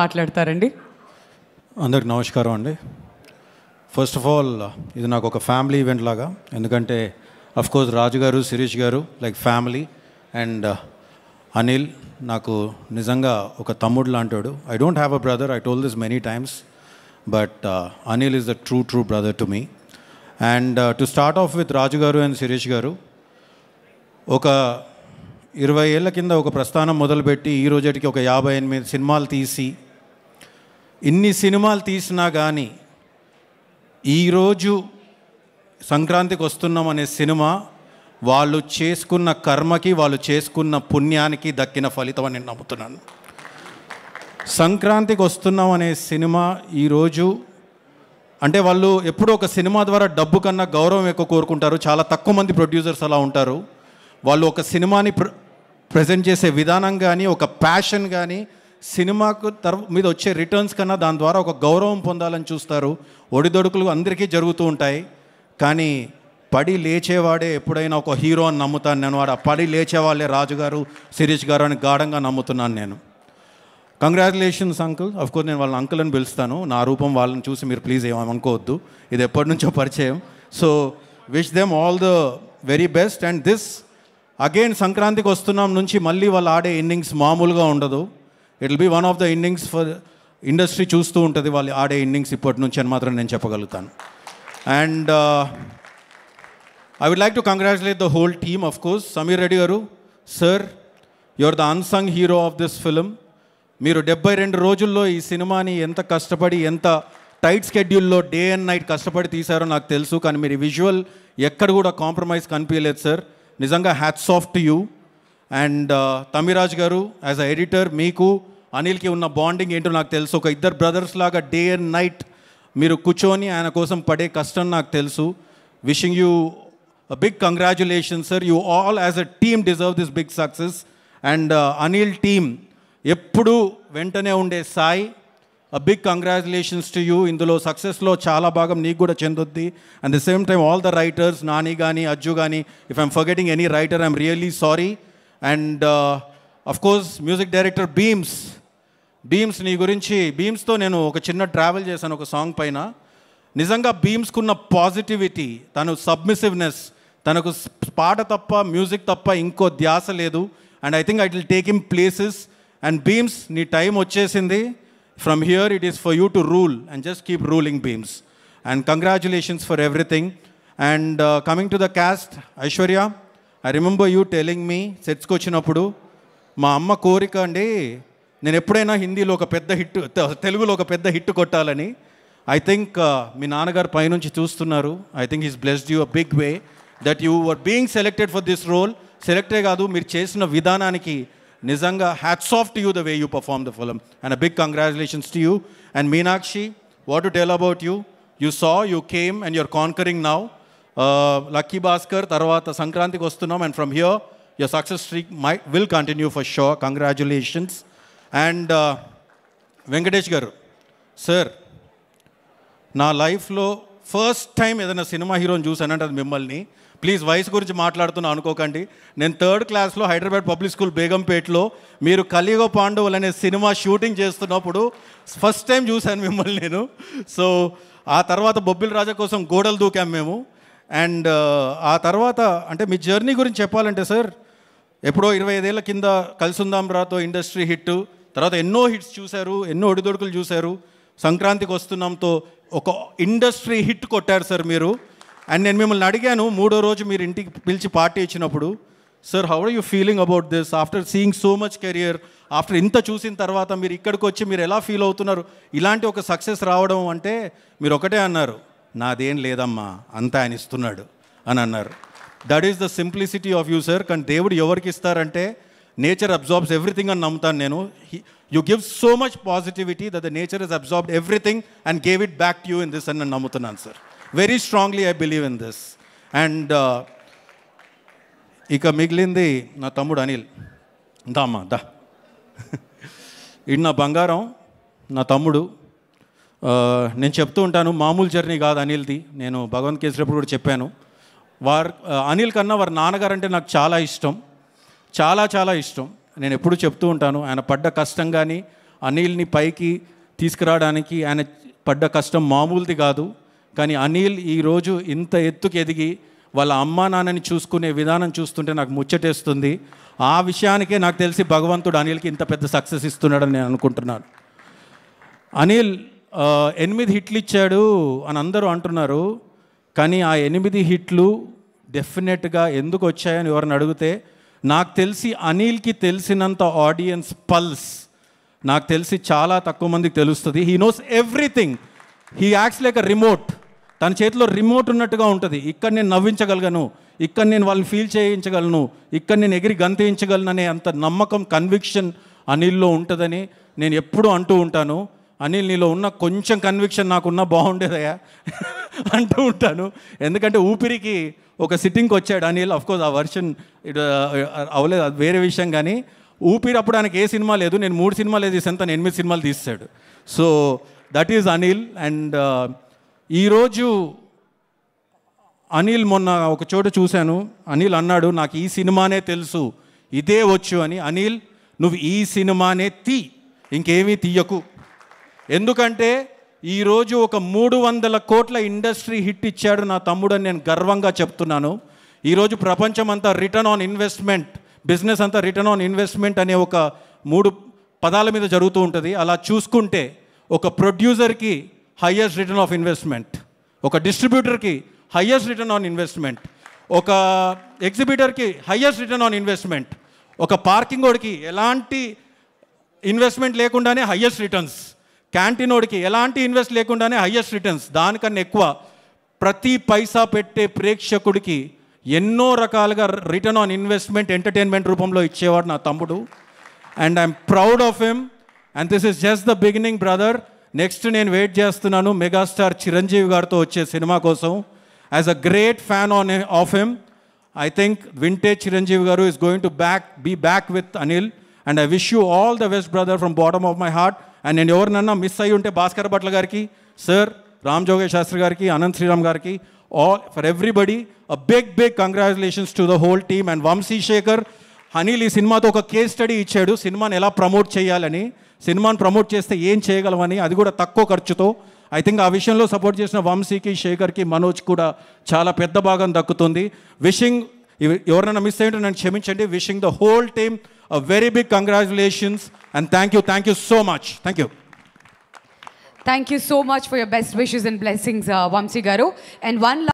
మాట్లాడతారండి. అందరికి నమస్కారం అండి. ఫస్ట్ ఆఫ్ ఆల్ ఇది నాకు ఒక ఫ్యామిలీ ఈవెంట్ లాగా, ఎందుకంటే అఫ్కోర్స్ రాజు గారు, శిరీష్ గారు లైక్ ఫ్యామిలీ, అండ్ అనిల్ నాకు నిజంగా ఒక తమ్ముడు లాంటాడు. I don't have a brother, I told this many times, but Anil is the true brother to me. And to start off with Raju garu and Sirish గారు, ఒక 20 ఏళ్ళ కింద ఒక ప్రస్థానం మొదలుపెట్టి ఈ రోజుకి ఒక 58 సినిమాలు తీసి, ఇన్ని సినిమాలు తీసినా కానీ ఈరోజు సంక్రాంతికి వస్తున్నాం అనే సినిమా వాళ్ళు చేసుకున్న కర్మకి, వాళ్ళు చేసుకున్న పుణ్యానికి దక్కిన ఫలితం అని నేను నమ్ముతున్నాను. సంక్రాంతికి వస్తున్నాం అనే సినిమా ఈరోజు అంటే వాళ్ళు ఎప్పుడూ ఒక సినిమా ద్వారా డబ్బు కన్నా గౌరవం ఎక్కువ కోరుకుంటారు. చాలా తక్కువ మంది ప్రొడ్యూసర్స్ అలా ఉంటారు. వాళ్ళు ఒక సినిమాని ప్రజెంట్ చేసే విధానం కానీ, ఒక ప్యాషన్ కానీ, సినిమాకు మీద వచ్చే రిటర్న్స్ కన్నా దాని ద్వారా ఒక గౌరవం పొందాలని చూస్తారు. ఒడిదొడుకులు అందరికీ జరుగుతూ ఉంటాయి, కానీ పడి లేచేవాడే ఎప్పుడైనా ఒక హీరో అని నమ్ముతాను నేను. వాడు ఆ పడి లేచేవాళ్ళే రాజు గారు, శిరీష్ గారు అని గాఢంగా నమ్ముతున్నాను నేను. Congratulations uncle. అఫ్కోర్స్ నేను వాళ్ళని అంకుల్ అని పిలుస్తాను, నా రూపం వాళ్ళని చూసి మీరు ప్లీజ్ ఏమనుకోవద్దు, ఇది ఎప్పటి నుంచో పరిచయం. So wish them all the very best. And this again సంక్రాంతికి వస్తున్నాం నుంచి మళ్ళీ వాళ్ళు ఆడే ఇన్నింగ్స్ మామూలుగా ఉండదు. It will be one of the innings for industry చూస్తూ ఉంటుంది వాళ్ళు ఆడే ఇన్నింగ్స్ ఇప్పటి నుంచి అని మాత్రం నేను చెప్పగలుగుతాను. And I would like to congratulate the whole team, of course. Samir Reddy garu, sir, you are the unsung hero of this film. మీరు 72 రోజుల్లో ఈ సినిమాని ఎంత కష్టపడి, ఎంత టైట్ స్కెడ్యూల్లో డే అండ్ నైట్ కష్టపడి తీశారో నాకు తెలుసు, కానీ మీరు విజువల్ ఎక్కడ కూడా కాంప్రమైజ్ కనిపించలేదు సార్. నిజంగా hats off to you. And Tamiraj గారు, యాజ్ అ ఎడిటర్, మీకు అనిల్కి ఉన్న బాండింగ్ ఏంటో నాకు తెలుసు. ఒక ఇద్దరు బ్రదర్స్ లాగా డే అండ్ నైట్ మీరు కూర్చొని ఆయన కోసం పడే కష్టం నాకు తెలుసు. Wishing you a big congratulations sir, you all as a team deserve this big success. And Anil team eppudu ventane unde sai, a big congratulations to you. Indulo success lo chaala bhagam neeku kuda chenduddi. And the same time all the writers, Nani gani, Ajju gani, if I'm forgetting any writer I'm really sorry. And of course music director Beams నీ గురించి, బీమ్స్తో నేను ఒక చిన్న travel చేశాను ఒక song పైన. నిజంగా బీమ్స్కున్న positivity, తను సబ్మిసివ్నెస్, తనకు పాట తప్ప మ్యూజిక్ తప్ప ఇంకో ధ్యాస లేదు. And I think I will take him places. And Bheems, నీ టైం వచ్చేసింది. From here it is for you to rule and just keep ruling Bheems. And congratulations for everything. And coming to the cast, Aishwarya, I remember you telling me సెట్స్కి వచ్చినప్పుడు, మా అమ్మ కోరిక అండి నేను ఎప్పుడైనా హిందీలో ఒక పెద్ద హిట్, తెలుగులో ఒక పెద్ద హిట్ కొట్టాలని. ఐ థింక్ మీ నాన్నగారు పైనుంచి చూస్తున్నారు. I think is blessed you a big way that you were being selected for this role. సెలెక్టే కాదు, మీరు చేసిన విధానానికి నిజంగా hats off to you the way you perform the film. And a big congratulations to you. And Meenakshi, what to tell about you? You saw, you came and you are conquering now. Lucky Bhaskar, తర్వాత సంక్రాంతికి వస్తున్నాం. And from here your success streak will continue for sure. Congratulations. And Venkatesh గారు, sir, నా లైఫ్లో first time ఏదైనా cinema హీరోని చూసానంటే అది మిమ్మల్ని. ప్లీజ్ వయసు గురించి మాట్లాడుతున్నా అనుకోకండి. నేను 3rd క్లాస్లో హైదరాబాద్ పబ్లిక్ స్కూల్ బేగంపేటలో మీరు కలియుగ పాండవులు అనే సినిమా షూటింగ్ చేస్తున్నప్పుడు ఫస్ట్ టైం చూశాను మిమ్మల్ని నేను. సో ఆ తర్వాత బొబ్బిల్ రాజా కోసం గోడలు దూకాం మేము. అండ్ ఆ తర్వాత అంటే మీ జర్నీ గురించి చెప్పాలంటే సార్, ఎప్పుడో 25 ఏళ్ళ కింద కలిసుందాం రాతో ఇండస్ట్రీ హిట్, తర్వాత ఎన్నో హిట్స్ చూశారు, ఎన్నో ఒడిదొడుకులు చూశారు. సంక్రాంతికి వస్తున్నాంతో ఒక ఇండస్ట్రీ హిట్ కొట్టారు సార్ మీరు. అండ్ నేను మిమ్మల్ని అడిగాను 3వ రోజు మీరు ఇంటికి పిలిచి పార్టీ ఇచ్చినప్పుడు, sir how are you feeling about this after seeing so much career, after ఇంత చూసిన తర్వాత మీరు ఇక్కడికి వచ్చి మీరు ఎలా ఫీల్ అవుతున్నారు, ఇలాంటి ఒక సక్సెస్ రావడం అంటే మీరు ఒకటే అన్నారు, నాదేం లేదమ్మా అంతా ఆయన ఇస్తున్నాడు అని అన్నారు. That is the simplicity of you sir. కానీ దేవుడు ఎవరికి ఇస్తారంటే నేచర్ అబ్జార్బ్స్ ఎవ్రీథింగ్ అని నమ్ముతాను నేను. You give so much positivity that the nature has absorbed everything and gave it back to you in this, and namutunan sir, very strongly I believe in this. And ika migilindi na tammudu Anil, dama da idna bangaram na tammudu. నేను చెప్తూ ఉంటాను, మామూలు journey కాదు అనిల్ది. నేను భగవంత్ కేసరిప్పుడు కూడా చెప్పాను, అనిల్ కన్నా వారి నాన్నగారు అంటే నాకు చాలా ఇష్టం, చాలా చాలా ఇష్టం. నేను ఎప్పుడు చెప్తూ ఉంటాను, ఆయన పడ్డ కష్టం కానీ అనిల్ని పైకి తీసుకురావడానికి ఆయన పడ్డ కష్టం మామూలుది కాదు. కానీ అనిల్ ఈరోజు ఇంత ఎత్తుకు ఎదిగి వాళ్ళ అమ్మా నాన్నని చూసుకునే విధానం చూస్తుంటే నాకు ముచ్చటేస్తుంది. ఆ విషయానికే నాకు తెలిసి భగవంతుడు అనిల్కి ఇంత పెద్ద సక్సెస్ ఇస్తున్నాడని నేను అనుకుంటున్నాను. అనిల్ 8 హిట్లు ఇచ్చాడు అని అందరూ అంటున్నారు. కానీ ఆ 8 హిట్లు డెఫినెట్గా ఎందుకు వచ్చాయని ఎవరిని అడిగితే నాకు తెలిసి అనిల్కి తెలిసినంత ఆడియన్స్ పల్స్ నాకు తెలిసి చాలా తక్కువ మందికి తెలుస్తుంది. He knows everything. He acts like a remote. తన చేతిలో రిమోట్ ఉన్నట్టుగా ఉంటుంది. ఇక్కడ నేను నవ్వించగలను, ఇక్కడ నేను వాళ్ళని ఫీల్ చేయించగలను, ఇక్కడ నేను ఎగిరి గంతేయించగలను అనే అంత నమ్మకం, కన్విక్షన్ అనిల్లో ఉంటుందని నేను ఎప్పుడూ అంటూ ఉంటాను. అనిల్, నీలో ఉన్న కొంచెం కన్విక్షన్ నాకున్నా బాగుండేదయ్యా అంటూ ఉంటాను. ఎందుకంటే ఊపిరికి ఒక సిట్టింగ్కి వచ్చాడు అనిల్. అఫ్కోర్స్ ఆ వర్షన్ అవ్వలేదు, అది వేరే విషయం. కానీ ఊపిరి అప్పుడు ఆయనకి ఏ సినిమా లేదు. నేను 3 సినిమాలు తీసాను, తను 8 సినిమాలు తీస్తాడు. So that is Anil. And ఈరోజు అనిల్ మొన్న ఒక చోట చూశాను, అనిల్ అన్నాడు నాకు ఈ సినిమానే తెలుసు, ఇదే వచ్చు అని. అనిల్, నువ్వు ఈ సినిమానే ఇంకేమీ తీయకు. ఎందుకంటే ఈరోజు ఒక 300 కోట్ల ఇండస్ట్రీ హిట్ ఇచ్చాడు నా తమ్ముడు అని నేను గర్వంగా చెప్తున్నాను. ఈరోజు ప్రపంచం అంతా రిటర్న్ ఆన్ ఇన్వెస్ట్మెంట్, బిజినెస్ అంతా రిటర్న్ ఆన్ ఇన్వెస్ట్మెంట్ అనే ఒక 3 పదాల మీద జరుగుతూ ఉంటుంది. అలా చూసుకుంటే ఒక ప్రొడ్యూసర్కి హయ్యెస్ట్ రిటర్న్ ఆఫ్ ఇన్వెస్ట్మెంట్, ఒక డిస్ట్రిబ్యూటర్కి హయ్యెస్ట్ రిటర్న్ ఆన్ ఇన్వెస్ట్మెంట్, ఒక ఎగ్జిబిటర్కి హయ్యెస్ట్ రిటర్న్ ఆన్ ఇన్వెస్ట్మెంట్, ఒక పార్కింగ్ వాడికి ఎలాంటి ఇన్వెస్ట్మెంట్ లేకుండానే హయ్యెస్ట్ రిటర్న్స్, క్యాంటీనోడికి ఎలాంటి ఇన్వెస్ట్ లేకుండానే హయ్యెస్ట్ రిటర్న్స్. దానికన్నా ఎక్కువ ప్రతి పైసా పెట్టే ప్రేక్షకుడికి ఎన్నో రకాలుగా రిటర్న్ ఆన్ ఇన్వెస్ట్మెంట్ ఎంటర్టైన్మెంట్ రూపంలో ఇచ్చేవాడు నా తమ్ముడు. And I'm proud of him. And this is just the beginning brother. Next నేను వెయిట్ చేస్తున్నాను మెగాస్టార్ చిరంజీవి గారితో వచ్చే సినిమా కోసం. As a great fan of him, I think vintage Chiranjeevi garu is going to be back with Anil. And I wish you all the best brother from bottom of my heart. And నేను ఎవరినన్నా miss అయ్యి ఉంటే భాస్కర్ భట్ల గారికి, sir, Ram జోగేష్ Sastry గారికి, అనంత్ శ్రీరామ్ గారికి, all for everybody a big congratulations to the whole team. And Vamsi Shekhar, Anil ఈ సినిమాతో ఒక కేస్ స్టడీ ఇచ్చాడు సినిమాని ఎలా ప్రమోట్ చేయాలని, సినిమాని ప్రమోట్ చేస్తే ఏం చేయగలమని, అది కూడా తక్కువ ఖర్చుతో. ఐ థింక్ ఆ విషయంలో సపోర్ట్ చేసిన వంశీకి, శేఖర్కి, మనోజ్ కూడా చాలా పెద్ద భాగం దక్కుతుంది. విషింగ్, ఎవరైనా మిస్ అయ్యింటే నన్ను క్షమించండి. Wishing the whole team a very big congratulations and thank you so much. Thank you so much for your best wishes and blessings, Vamsi garu. And one